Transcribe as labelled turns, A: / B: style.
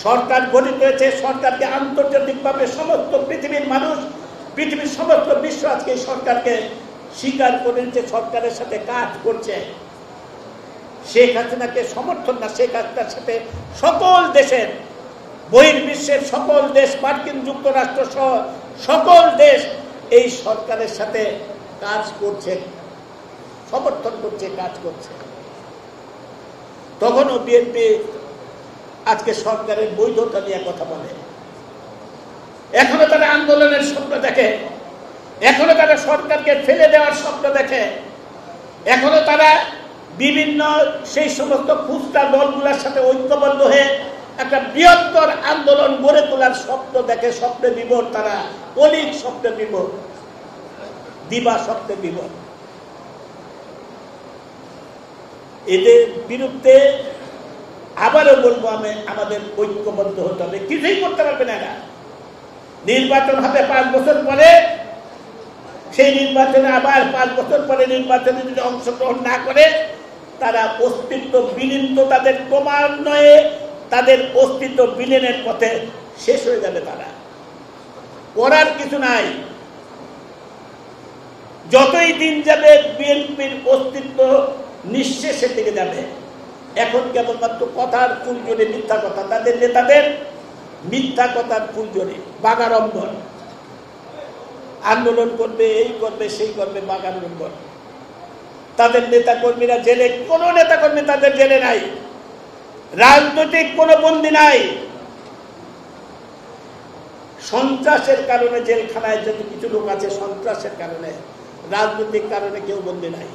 A: সরকার গঠিত হয়েছে, সরকারকে আন্তর্জাতিকভাবে সমস্ত পৃথিবীর মানুষ, পৃথিবীর সমস্ত বিশ্ব আজকে সরকারকে স্বীকার করে নিচ্ছে, সরকারের সাথে কাজ করছে। শেখ হাসিনাকে সমর্থন না, শেখ হাসিনার সাথে সকল দেশের, বহির্বিশ্বের সকল দেশ, মার্কিন যুক্তরাষ্ট্র সহ সকল দেশ এই সরকারের সাথে কাজ করছে, সমর্থন করছে, কাজ করছে। তখনও বিএনপি আজকে সরকারের বৈধতা নিয়ে কথা বলে। এখনো তারা আন্দোলনের স্বপ্ন দেখে, এখনো তারা সরকারকে ফেলে দেওয়ার স্বপ্ন দেখে, এখনো তারা বিভিন্ন সেই সমস্ত খুচরা দলগুলোর সাথে ঐক্যবদ্ধ হয়ে একটা বৃহত্তর আন্দোলন গড়ে তোলার স্বপ্ন দেখে। স্বপ্নে বিভোর তারা, অলিক স্বপ্নে বিভোর, দিবা স্বপ্নে বিভোর। এদের বিরুদ্ধে আবারও বলবো, আমাদের ঐক্যবদ্ধ হতে হবে। কিছুই করতে পারবে না এরা। নির্বাচন হবে 5 বছর পরে, সেই নির্বাচনে আবার 5 বছর পরে নির্বাচনে যদি অংশগ্রহণ না করে, তারা অস্তিত্ব বিলীন, তো তাদের ক্রমান্বয়ে তাদের অস্তিত্ব বিলীনের পথে শেষ হয়ে যাবে। তারা করার কিছু নাই। যতই দিন যাবে বিএনপির অস্তিত্ব নিঃশেষের দিকে যাবে। এখন কেবলমাত্র কথার ফুলজড়ি, মিথ্যা কথা, তাদের নেতাদের মিথ্যা কথার ফুলজড়ি, বাগাড়ম্বর। আন্দোলন করবে, এই করবে, সেই করবে, বাগাড়ম্বর। তাদের নেতা কর্মীরা জেলে, কোন নেতা কর্মী তাদের জেলে নাই, রাজনৈতিক কোন বন্দী নাই। সন্ত্রাসের কারণে জেলখানায় যদি কিছু লোক আছে, সন্ত্রাসের কারণে, রাজনৈতিক কারণে কেউ বন্দী নাই।